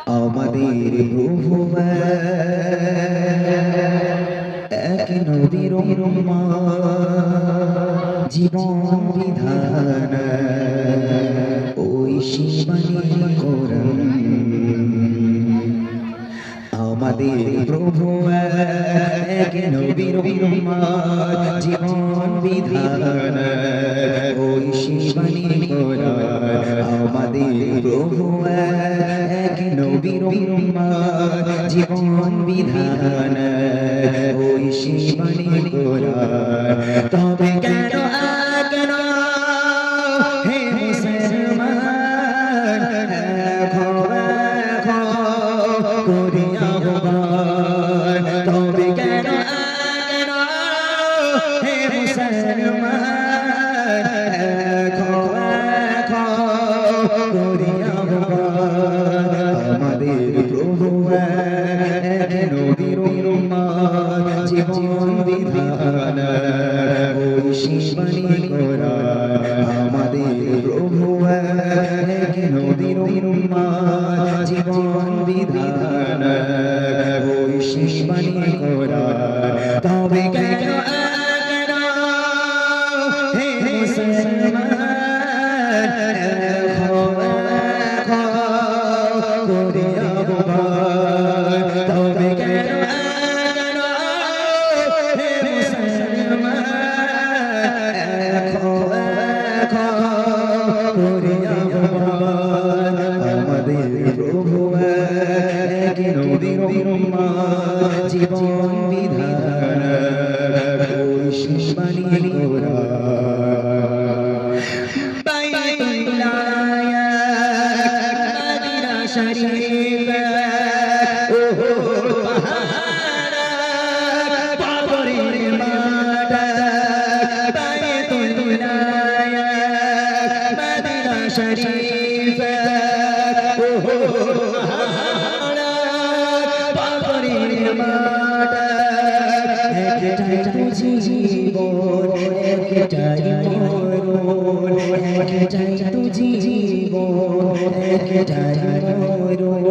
আমাদের প্রভু এক নবীর জীবন বিধান ওই সীমানি কোরআন আমাদের প্রভু এক নবীর জীবন বিধান ওই সীমানি কোরআন আমাদের প্রভু এক নবীর জীবন বিধান ওই সীমানি কোরআন তবে কেন কেন হে মুসলমান করিয়া তবে কেন কেন হে মুসলমান করিয়া আমাদের প্রভু এক নবীর জীবন বিধান ওই সীমানি কোরআন আমাদের প্রভু এক নবীর জীবন বিধান ওই সীমানি কোরআন তবে কেন কেন হে মুসলমান তবে কেন কেন হে মুসলমান আমাদের প্রভু এক নবীর জীবন বিধান ওই সীমানি কোরআন বাইতুল্লাহ মদিনা শরীফ ওহো পাহাড় পাগড়ির মাঠ বাইতুল্লাহ মদিনা শরীফ ওহো পাহাড় পাগড়ির মাঠ একটাই তো জীবন একটাই মরণ একটাই তো জীবন একটাই মরণ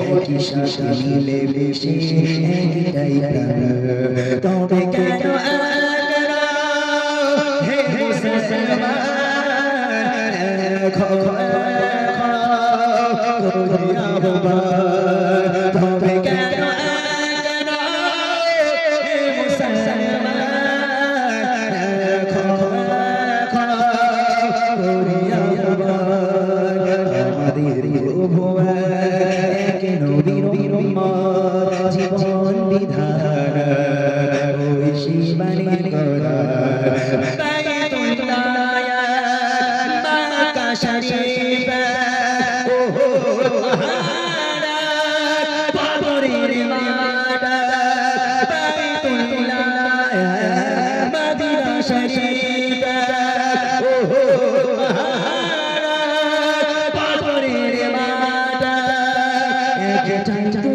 একই সাথে মিলে মিশে একটাই প্রাণ তবে কেন হে মুসলমান করিয়া তবে কেন হে মুসলমান করিয়া আমাদের প্রভু এক নবীর জীবন বিধান ওই সীমানি কোরআন বাইতুল্লাহ মক্কা শরীফ ওহো পাহাড় পাগড়ির মাঠ বাইতুল্লাহ মদিনা শরীফ ওহো পাহাড় পাগড়ির মাঠ একটাই তো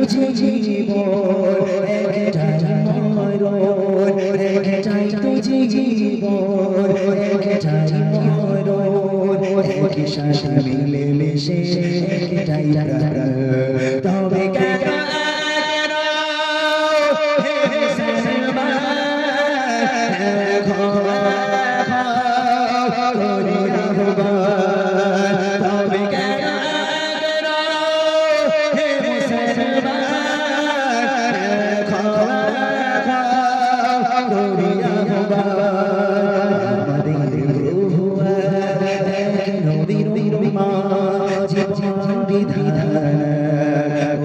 জীবন একটাই মরণ একটাই তো জীবন একটাই মরণ একই সাথে মিলে মিশে একটাই প্রাণ তবে কেন কেন হে মুসলমান করিয়া তবে কেন কেন হে মুসলমান করিয়া আমাদের প্রভু এক নবীর জীবন বিধান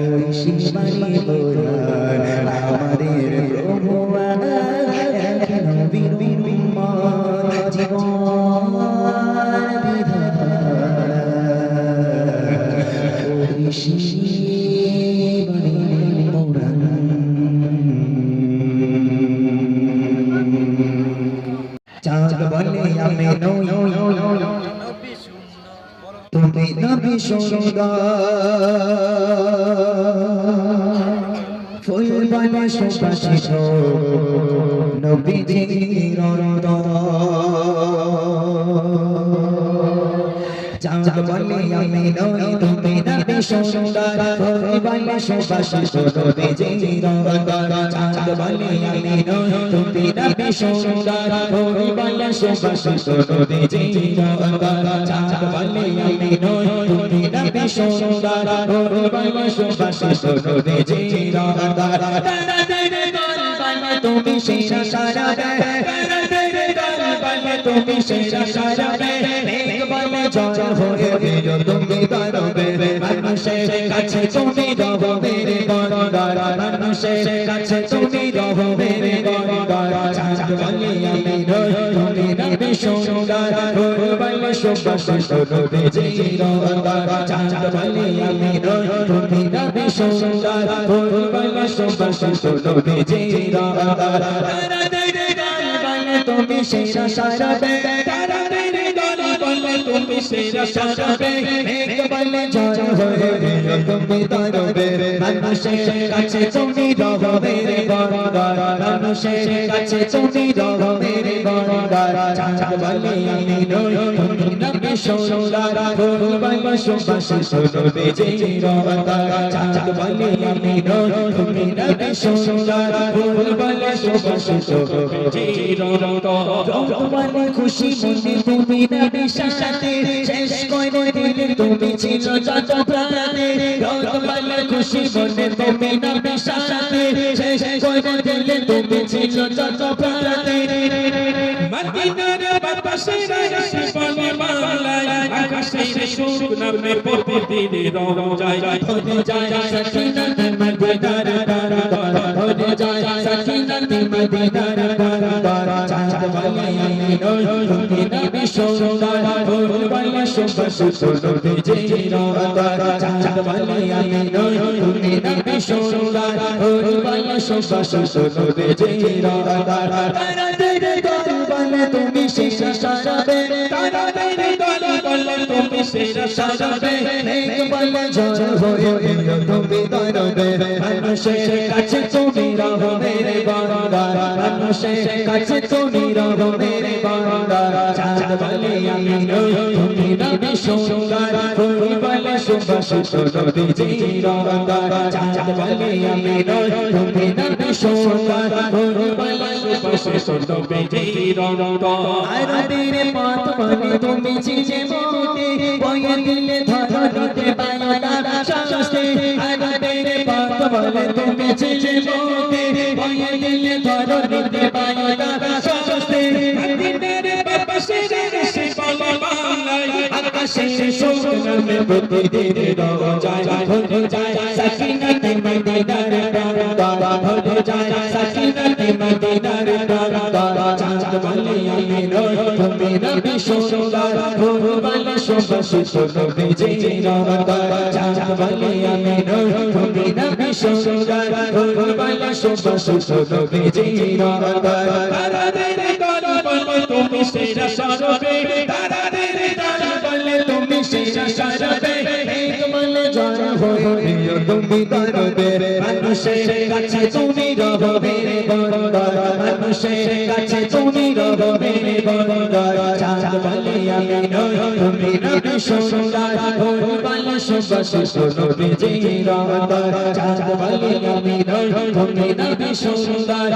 ওই সীমানি কোরআন আমাদের প্রভু এক নবীর জীবন বিধান ওই সীমানি কোরআন চাঁদ বলে আমি নই তুমি নবী সুন্দর ফুল বলে সুবাসিত নবীজির অন্তর চাঁদ বলে আমি নই তুমি নবী সুন্দর হই বলে সুবাসিত নবীজি রঙদার চাঁদ বলে আমি নই তুমি নবী সুন্দর হই বলে সুবাসিত নবীজি রঙদার চাঁদ বলে আমি নই তুমি নবী সুন্দর হই বলে সুবাসিত নবীজি রঙদার তুমি সেরা সারা তুমি সেরা সারা বলে জয় হয়ে দিও তুমি দাঁড়াবে মানুষের কাছে তুমি রবে রে গঙ্গার মানুষের কাছে তুমি রবে রে গঙ্গার চাঁদ বলে আমি নই তুমি নবী সুন্দর বলে সুবাসিত নবীজি রঙদার চাঁদ বলে আমি নই তুমি নবী সুন্দর বলে সুবাসিত নবীজি রঙদার তুমি সেরা সারা তুমি সেরা সারাবে এক বলে জয় হয়ে দিও তুমি দাঁড়াবে মানুষের কাছে তুমি রবে রে গঙ্গার মানুষের কাছে তুমি রবে রে গঙ্গার চাঁদ বলে আমি নই তুমি নবী সুন্দর বলে সুবাসিত নবীজি রঙদার চাঁদ বলে আমি নই তুমি নবী সুন্দর বলে সুবাসিত নবীজি রঙদার তোমার খুশি মনে তুমি নবী সাথে শেষ করে দিলে তুমি ছিল যত প্রাণে তোমার খুশি মনে তুমি নবী সাথে শেষ করে দিলে তুমি ছিল যত প্রাণে মদিনার বাতাসে এসে বলে বাংলায় আকাশের সুখ নামে প্রতিদিন রং যায় হয়ে যায় সখিনাত মদিনার দরবার হয়ে যায় সখিনাত মদিনার দরবার চাঁদ বলে আমি নই তুমি নবী সুন্দর বলে সুবাসিত নবীজি রঙদার চাঁদ বলে আমি নই তুমি নবী সুন্দর বলে সুবাসিত নবীজি রঙদার তারা তেরে দল বলে তুমি সেরা সারাবে তারা তেরে দল বলে তুমি সেরা সারাবে এক বলে জয় হয়ে দিও তুমি দাঁড়াবে মানুষের কাছে তুমি রবে রে গঙ্গার মানুষের কাছে তুমি রবে রে গঙ্গার চাঁদ বলে আমি নই তুমি নবী সুন্দর বলে সুবাসিত নবীজি রঙদার চাঁদ বলে আমি নই তুমি নবী সুন্দর বলে সুবাসিত নবীজি রঙদার আরতের পথ বলে তুমি চিজে মোতে বয়ে দিলে ধরতে পায়ো না শাস্তি আরতের পথ বলে তুমি চিজে মোতে বয়ে দিলে ধরতে পায়ো না শাস্তি মদিনার বাতাসে এসে বলে বাংলায় আকাশের সুখ নামে প্রতিদিন রং যায় হয়ে যায় সখিনাত মদিনার দরবার হয়ে যায় সখিনাত মদিনার দরবার চাঁদ বলে আমি নই তুমি নবী সুন্দর বলে সুবাসিত নবীজি রঙদার চাঁদ বলে আমি নই তুমি নবী সুন্দর বলে সুবাসিত নবীজি রঙদার তারা তেরে দল বলে তুমি সেরা সারাবে তারা তেরে দল বলে তুমি সেরা সারাবে এক বলে জয় হয়ে দিও তুমি দাঁড়াবে মানুষের কাছে তুমি রবে রে গঙ্গার মানুষের কাছে তুমি রবে রে গঙ্গার চাঁদ বলে আমি নই তুমি নবী সুন্দর বলে সুবাসিত নবীজি রঙদার চাঁদ বলে আমি নই তুমি নবী সুন্দর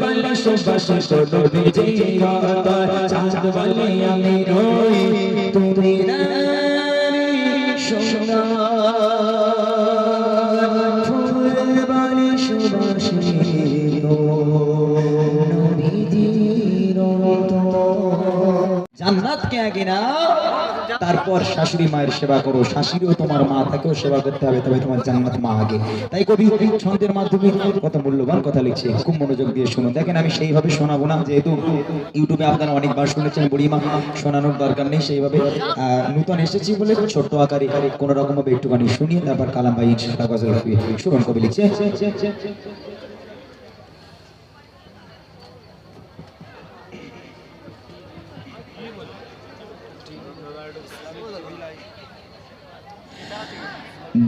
বলে সুবাসিত নবীজি রঙদার চাঁদ বলে আমি নই তুমি সুন্দর ফুল বলে সুবাসিত নবীজি রঙদার জান্নাতকে আগে না তারপর শাশুড়ি মায়ের সেবা করো শাশুড়িও তোমার মা তাকেও সেবা করতে হবে তবে তোমার জান্নাত মা আগে তাই কবি ছন্দের মাধ্যমে কত মূল্যবান কথা লিখছে খুব মনোযোগ দিয়ে শুনুন দেখেন আমি সেইভাবে শোনাবো না যেহেতু ইউটিউবে আপনারা অনেকবার শুনেছেন বুড়িমা শোনানোর দরকার নেই সেইভাবে নতুন এসেছি বলে ছোট্ট আকারে কোনো রকম ভাবে একটুখানি শুনিয়ে তারপর কালাম ভাই ইনশাআল্লাহ গজল শুনুন কবি লিখছে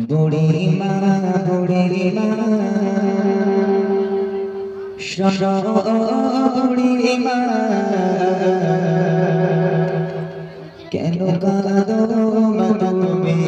বুড়িমা শোনো বুড়িমা কেন কাঁদো মা তুমি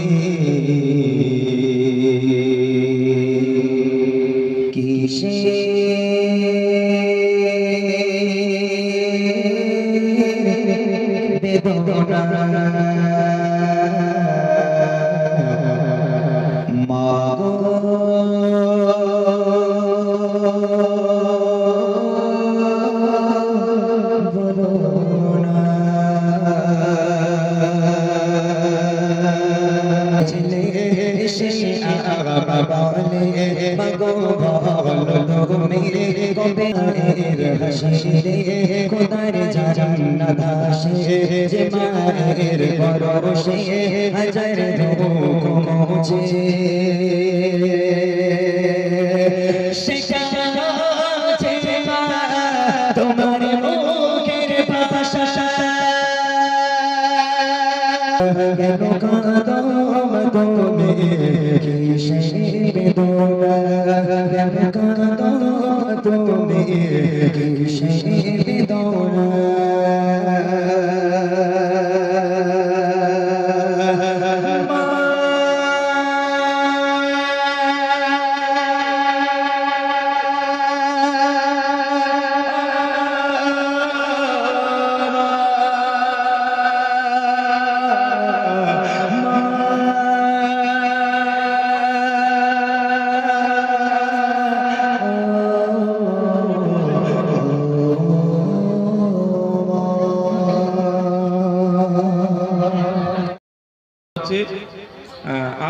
আবা বলে মাগো বলো তুমি কবে হাসিরে খোদার জান্নাত আসে যে মায়ের পরশে হাজার দুঃখ মুছে তোমার মুখের ভাষা কেন কাঁদো তুমি কিসের বেদনা কেন কাঁদো তুমি কিসের বেদনা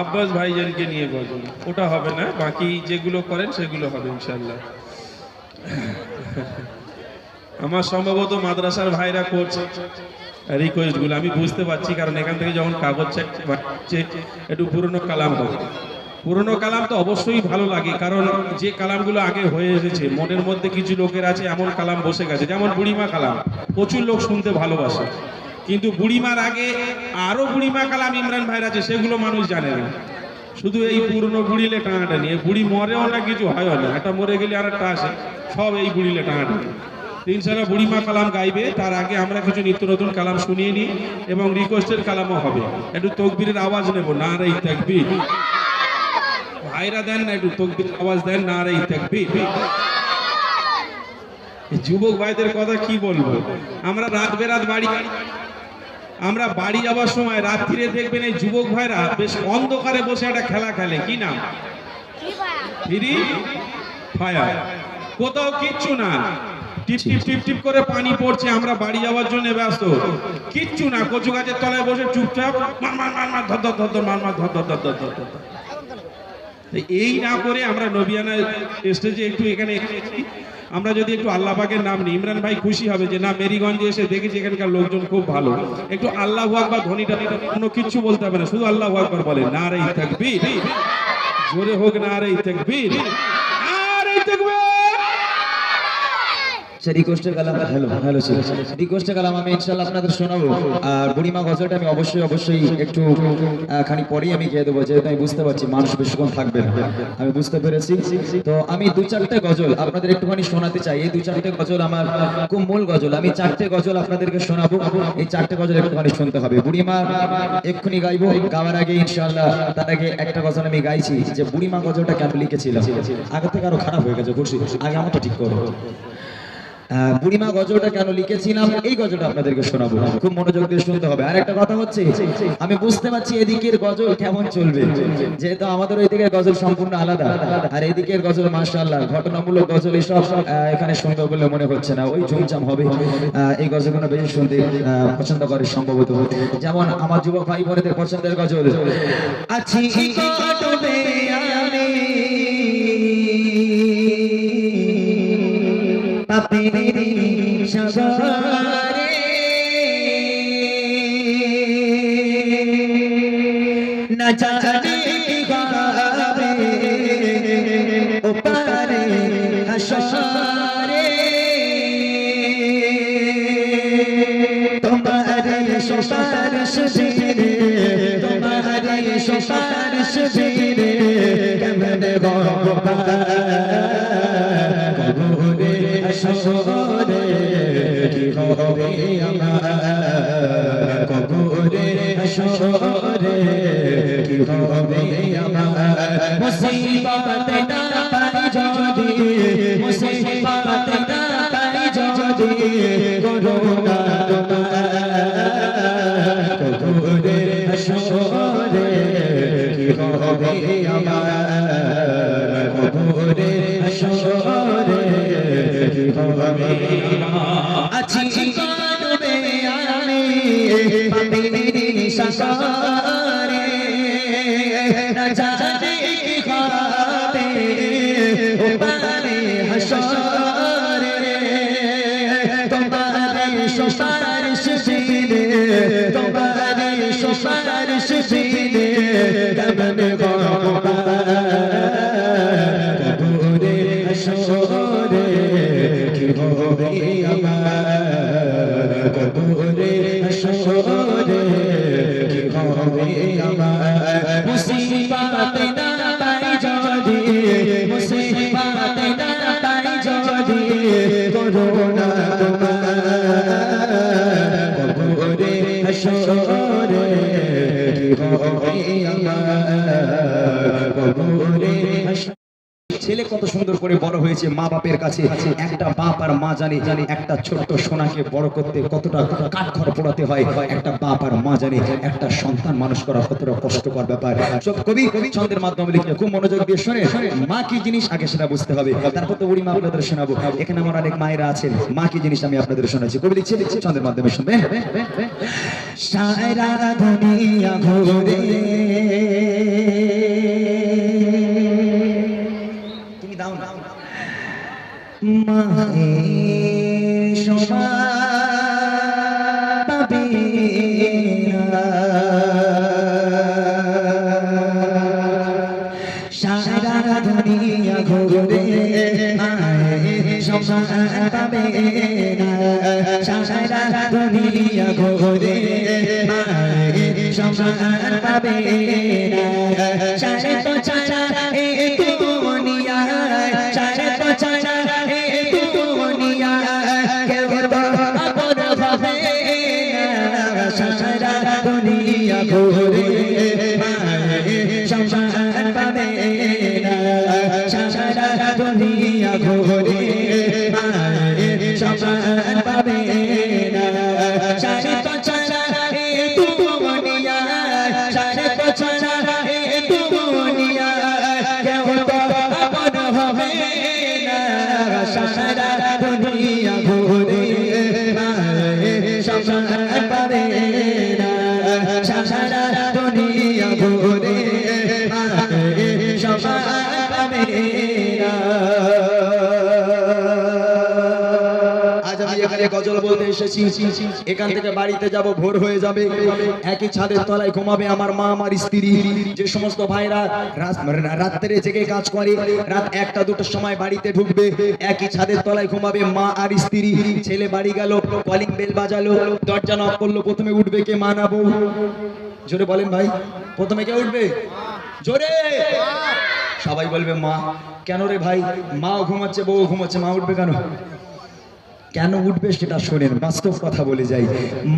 আব্বাস ভাইজানকে নিয়ে গজল ওটা হবে না, বাকি যেগুলো করেন সেগুলো হবে ইনশাল্লাহ। আমার সম্ভবত মাদ্রাসার ভাইরা করছে রিকোয়েস্ট গুলো, আমি বুঝতে পারছি, কারণ এখান থেকে যখন কাগজ চাচ্ছে একটু পুরনো কালাম হবে। পুরনো কালাম তো অবশ্যই ভালো লাগে, কারণ যে কালামগুলো আগে হয়ে এসেছে মনের মধ্যে কিছু লোকের আছে এমন কালাম বসে গেছে, যেমন বুড়িমা কালাম প্রচুর লোক শুনতে ভালোবাসে, কিন্তু বুড়িমার আগে আরো বুড়িমা কালাম ইমরান ভাইয়ের আছে, সেগুলো মানুষ জানে না। শুধু এই পুরনো বুড়িলে টানাটানি, এই বুড়ি মরেও না, কিছু হয়ও না, একটা মরে গেলে আর একটা আসে, সব এই বুড়িলে টানাটানি। ইনশাআল্লাহ বুড়িমা কালাম গাইবে, তার আগে আমরা কিছু নিত্য নতুন কালাম শুনিয়ে নিই এবং রিকোয়েস্টের কালামও হবে। একটু তকবীরের আওয়াজ নেব, নারে তাকবীর। ভাইরা দেন না একটু তকবীরের আওয়াজ দেন, নারে তাকবীর। যুবক ভাইদের কথা কি বলবো, আমরা রাত বেরাত আমরা বাড়ি যাওয়ার সময় রাত্রিরে দেখবেন এই যুবক ভাইরা বেশ অন্ধকারে বসে একটা খেলা খেলে, কি নাম? Free fire. কোথাও কিচ্ছু না, টিপ টিপ টিপ টিপ করে পানি পড়ছে, আমরা বাড়ি যাওয়ার জন্য ব্যস্ত, কিচ্ছু না, কচু গাছের তলায় বসে চুপচাপ মার মার মার মার ধর ধর ধর ধর মার মার ধর ধর ধর ধর ধর ধর। এই না করে আমরা নবিয়ানা স্টেজে একটু এখানে আমরা যদি একটু আল্লাহ পাকের নাম নিই, ইমরান ভাই খুশি হবে যে না মেরিগঞ্জে এসে দেখেছি এখানকার লোকজন খুব ভালো। একটু আল্লাহু আকবার ধ্বনিটা, কোনো কিচ্ছু বলতে হবে না, শুধু আল্লাহু আকবার বলে, নারে তাকবীর, জোরে হোক নারে তাকবীর, নারে তাকবীর। রিকোয়েস্টের কালাম হ্যালো ছিল, রিকোয়েস্টের কালাম আমি ইনশাআল্লাহ আপনাদের শোনাবো। আর বুড়িমা গজলটা আমি অবশ্যই একটু খানি পরেই আমি গিয়ে দেবো, যেহেতু আমি বুঝতে পারছি মানুষ বেশিক্ষণ থাকবে না, আমি বুঝতে পেরেছি। তো আমি দু চারটে গজল আপনাদের একটুখানি শোনাতে চাই। এই দু চারটে গজল আমার খুব মূল গজল, আমি চারটে গজল আপনাদেরকে শোনাবো, এই চারটে গজল একটুখানি শুনতে হবে। বুড়িমা এক্ষুনি গাইবো, গাওয়ার আগে ইনশাআল্লাহ তার আগে একটা গজল আমি গাইছি, যে বুড়িমা গজলটা কেন লিখেছিলাম, আগে থেকে আরো খারাপ হয়ে গেছে, খুশি আগে আমারটা ঠিক করো। বুড়িমা গজলটা কেন লিখেছিলাম এই গজলটা আপনাদেরকে শোনাবো, খুব মনোযোগ দিয়ে শুনতে হবে। আর একটা কথা হচ্ছে, আমি বুঝতে পারছি এদিকের গজল কেমন চলবে, যেহেতু আমাদের ওই দিকের গজল সম্পূর্ণ আলাদা, আর এদিকের গজল মাশাআল্লাহ ঘটনামূলক গজল, এসব এখানে শুনবে বলে মনে হচ্ছে না, ওই ঝুমঝাম হবে। এই গজলগুলো বেশি শুনতে পছন্দ করে সম্ভবত, যেমন আমার যুবক ভাই বোনেদের পছন্দের গজল আছি কাটবে আমি পাপেরি সাগরে না জানে গাবে ওপারে হাসরে তোমারে সুপারিশ দিলে, তোমারে সুপারিশ দিলে কেমনে বাবা কবরে হাসরে কি হবে আমার, কবরে হাসরে কি হবে আমার। মুসিবত না পাই যদি, মুসিবত না পাই যদি করুণা তোমার, কবরে হাসরে কি হবে আমার, কবরে হাসরে কি হবে আমার। আছি কাটবে আমি পাপেরি সাগরে না জানে কি হবে ও পারে হাসরে তোমারে সুপারিশ বিনে তোমারে সুপারিশ বিনে কেমনে গোবা কবরে হাসরে কি হবে আমার কবরে হাসরে কি হবে আমার মুসিবত না পাই যদি মুসিবত না পাই যদি করোনা তোমার কবরে হাসরে কি হবে আমার কবরে হাসরে। ছেলে কত সুন্দর করে বড় হয়েছে মা বাপের কাছে। একটা বাপ আর মা জানে একটা ছোট্ট সোনাকে বড় করতে কতটা কাঠখড় পোড়াতে হয়। একটা বাপ আর মা জানে একটা সন্তান মানুষ করা কতটা কষ্টকর ব্যাপার। সব কবি ছন্দের মাধ্যমে লিখে খুব মনোযোগ দিয়ে শুনে মা কি জিনিস আগে সেটা বুঝতে হবে, তারপর তো উড়ি মা আপনাদের শোনাবো। এখানে আমার অনেক মায়েরা আছেন, মা কি জিনিস আমি আপনাদের শোনাচ্ছি। কবি লিখছে ছন্দের মাধ্যমে শুনবেন। সারা দুনিয়া ঘুরে মায়ের সমান পাবে না, সারা দুনিয়া ঘুরে মায়ের সমান পাবে না, সারা দুনিয়া ঘুরে মায়ের সমান পাবে না। সারা তো ছাড়া এই দুনিয়া সারা তো ছাড়া ঘুরে মায়ের সমান পাবে না, সারা দুনিয়া ঘুরে মায়ের সমান পাবে না। সারা তো ছাড়া এই দুনিয়া সারা তো ছাড়া এই দুনিয়া কেউ তো আপন হবে না, সারা দুনিয়া ঘুরে মায়ের সমান পাবে না, সারা দুনিয়া ঘুরে মায়ের সমান পাবে না। আজ আমি এখানে গজল বলতে এসেছি, এখান থেকে বাড়িতে যাব ভোর হয়ে যাবে। একই ছাদের তলায় ঘুমাবে আমার মা আমার স্ত্রী। যে সমস্ত ভাইরা রাত্রে জেগে কাজ করে রাত 1টা 2টার সময় বাড়িতে ঢুকবে, একই ছাদের তলায় ঘুমাবে মা আর স্ত্রী। ছেলে বাড়ি গেল, কলিং বেল বাজালো, দরজা নক করলো, প্রথমে উঠবে কে? মা না বউ? জোরে বলেন ভাই, প্রথমে কে উঠবে? জোরে। সবাই বলবে মা। কেন রে ভাই? মাও ঘুমাচ্ছে বউ ঘুমাচ্ছে, মা উঠবে কেন? কেন উঠবে সেটা শোনেন, বাস্তব কথা বলে যাই।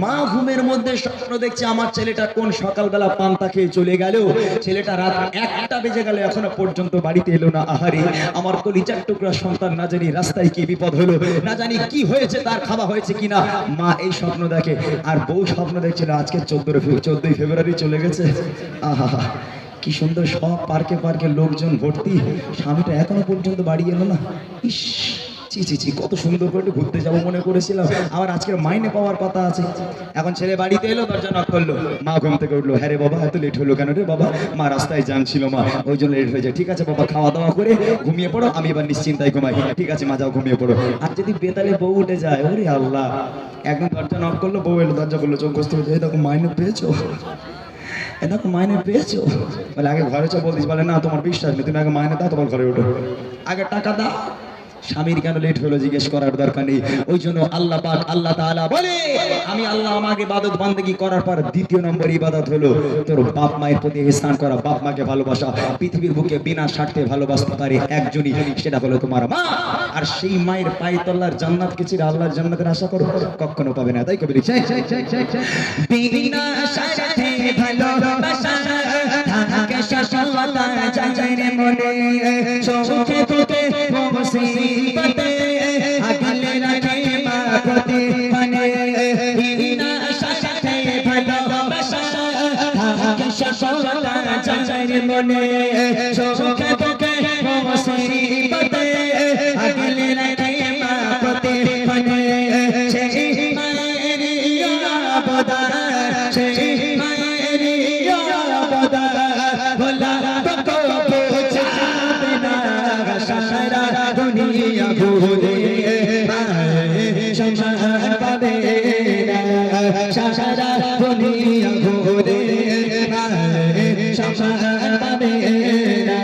মা ঘুমের মধ্যে স্বপ্ন দেখছে আমার ছেলেটা কোন সকালবেলা পান্তা খেয়ে চলে গেল, ছেলেটা রাত 1টা বেজে গেল এখনো পর্যন্ত বাড়িতে এলো না। আহারে আমার কলিজার টুকরা সন্তান, না জানি রাস্তায় কি বিপদ হলো, না জানি কি হয়েছে, তার খাওয়া হয়েছে কিনা। মা এই স্বপ্ন দেখে, আর বউ স্বপ্ন দেখছিল আজকে 14ই ফেব্রুয়ারি চলে গেছে। আহা কি সুন্দর, সব পার্কে পার্কে লোকজন ভর্তি, স্বামীটা এখনো পর্যন্ত বাড়ি এলো না। ইস ছি ছি ছি, কত সুন্দর করে ঘুরতে যাবো মনে করেছিলাম, আবার আজকের মাইনে পাওয়ার কথা আছে। এখন ছেলে বাড়িতে এলো, দরজা নক করলো, মা ঘুম থেকে উঠলো। হ্যাঁ রে বাবা, এত লেট হলো কেন রে বাবা? মা রাস্তায় জ্যাম ছিল মা, ওই জন্য লেট হয়ে যায়। ঠিক আছে বাবা, খাওয়া দাওয়া করে ঘুমিয়ে পড়ো, আমি এবার নিশ্চিন্তায় ঘুমাই। ঠিক আছে মা, যাও ঘুমিয়ে পড়ো। আর যদি বেতালে বউ উঠে যায়, ওরে আল্লাহ। একদম দরজা নক করলো, বউ এলো, দরজা করলো, চোখ বসতে হয়েছে, দেখো মাইনে পেয়েছো, দেখো মাইনে পেয়েছো। বলে আগে ঘরে চো বলতিস, বলে না তোমার বিশ্বাস নেই, তুমি আগে মাইনে দাও, তোমার ঘরে ওঠো, আগে টাকা দাও। স্বামীর কেন লেট হলো জিজ্ঞেস করার দরকার নেই। ওই জন্য আল্লাহ পাক আল্লাহ তাআলা বলে, আমি আল্লাহ আমাকে ইবাদত বান্দেগি করার পর দ্বিতীয় নম্বর ইবাদত হলো তোর বাপ মায়ের প্রতি ইহসান করা, বাপ মাকে ভালোবাসা। পৃথিবীর বুকে বিনা স্বার্থে ভালোবাসতে পারে একজনই, সেটা হলো তোমার মা। আর সেই মায়ের পায়ে তলার জান্নাতকে চিরে আল্লাহর জান্নাতের আশা করো, কখনো পাবে না। তাই কবি লিখছে, বিনা স্বার্থে ভালোবাসা থাকে শাশ্বতা জানে মনে, সুখে দুঃখে মুসিবতে আগলে রাখে মা প্রতি পানে। বিনা স্বার্থে ভালোবাসা থাকে শাশ্বতা জানে মনে, সুখে দুঃখে মুসিবতে আগলে রাখে মা প্রতি পানে। সেই মায়ের অবদান, সেই মায়ের অবদান ভোলা কবে ঘুরে সংসার পাবে না সারা দুনিয়া ঘুরে সংসার পাবে না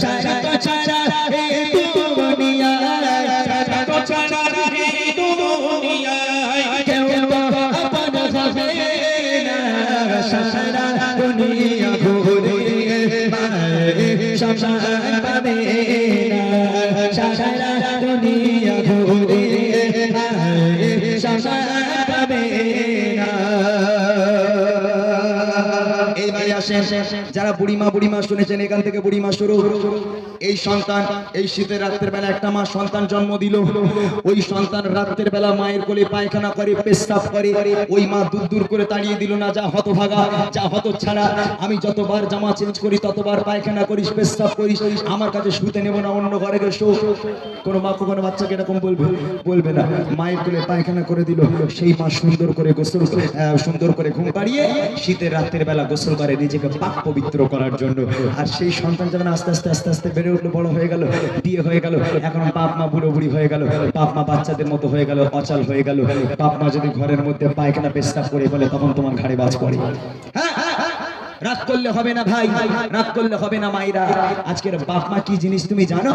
সারা ছাড়া এই দুনিয়া সারা ছাড়া এই দুনিয়া কেউ আপন হবে না সারা দুনিয়া ঘুরে সংসার পাবে না সারা দুনিয়া ঘুরে সংসার পাবে না এইবারে আসেন যারা বুড়িমা শুনেছেন এখান থেকে বুড়িমা শুরু এই সন্তান এই শীতের রাতের বেলা একটা মা সন্তান জন্ম দিল ওই সন্তান রাতের বেলা মায়ের কোলে পায়খানা করে পেশাব করে ওই মা দূর দূর করে তাড়িয়ে দিল না যা হতভাগা যা হতছাড়া আমি যতবার জামা চেঞ্জ করি ততবার পায়খানা করিস পেশাব করিস আমার কাছে শুতে নেব না অন্য ঘরে গিয়ে শো কোনো মা কোনো বাচ্চাকে এরকম বলবে না মায়ের কোলে পায়খানা করে দিল সেই মা সুন্দর করে গোসল সুন্দর করে ঘুম পাড়িয়ে শীতের রাতের বেলা গোসল করে নিজেকে পাক পবিত্র করার জন্য আর সেই সন্তান যখন আস্তে আস্তে বেড়ে উঠলো বড় হয়ে গেল বিয়ে হয়ে গেল এখন বাপ মা বুড়ো বুড়ি হয়ে গেল বাপ মা বাচ্চাদের মতো হয়ে গেল অচল হয়ে গেল বাপ মা যদি ঘরের মধ্যে পায়খানা পেশাব করে বলে তখন তোমার ঘাড়ে বাজ পড়ে রাগ করলে হবে না ভাই রাগ করলে হবে না মাইরা আজকের বাপ মা কি জিনিস তুমি জানো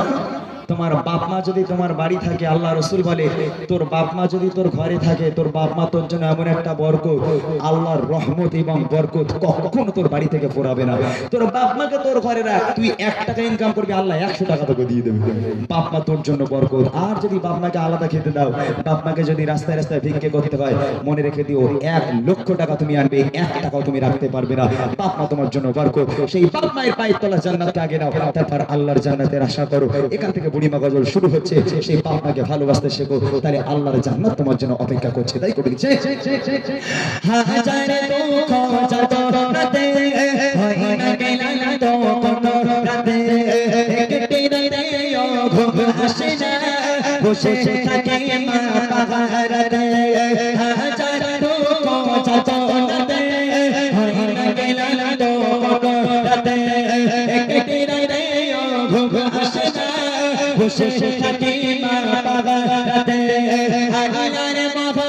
তোমার বাপ মা যদি তোমার বাড়ি থাকে আল্লাহ রসুল বলে তোর বাপ মা যদি তোর ঘরে থাকে তোর বাপ মা তোর জন্য এমন একটা বরকত আল্লাহর রহমত এবং বরকত কখনো তোর বাড়ি থেকে ফোরাবে না তোর বাপ মাকে তোর ঘরে রাখ তুই 1 টাকা ইনকাম করবি আল্লাহ 100 টাকা তোকে দিয়ে দেবে বাপ মা তোর জন্য বরকত আর যদি বাপ মাকে আলাদা খেতে দাও বাপ মাকে যদি রাস্তায় রাস্তায় ভিক্ষে করতে হয় মনে রেখে দিও 1 লক্ষ টাকা তুমি আনবে 1 টাকাও তুমি রাখতে পারবে না বাপ মা তোমার জন্য বরকত সেই বাপ মায়ের পায়ের তলা জান্নাতকে আগে নাও তারপর আল্লাহর জান্নাতের আশা করো এখান থেকে বুড়িমা গজল শুরু হচ্ছে সেই বাপ মাকে ভালোবাসতে শেখো তাহলে আল্লাহর জান্নাত তোমার জন্য অপেক্ষা করছে তাই করে দিচ্ছে হাজারে দুঃখ যত রাতে হয় না গেলাম তো কোন রাতে একটি রাতে ঘুম আসে না বসে থাকে মা পাহাড়ে হাজারে দুঃখ যত রাতে হয় না গেলাম তো কোন রাতে একটি রাতে ঘুম আসে না বসে থাকে মা পাহাড়ে হারিলার মাথা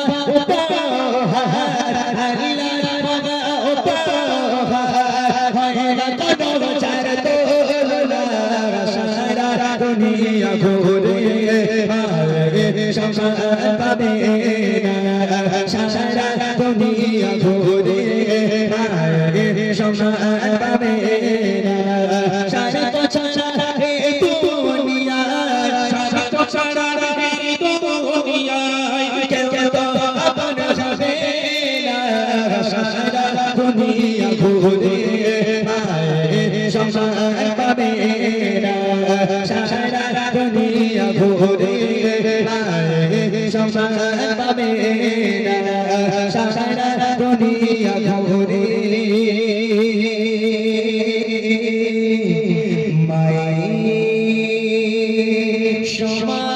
হারিলার মাথা সারা দুনিয়া ঘুরে সংসার পাবে না সারা দুনিয়া ঘুরে সংসার পাবে না সারা তো ছাড়া এই দুনিয়া সারা তো ছাড়া এই দুনিয়া কেউ তো আপন হবে না সারা দুনিয়া ঘুরে সংসার পাবে না সারা দুনিয়া ঘুরে সংসার পাবে না সারা দুনিয়া ঘুরে মায়ের সমান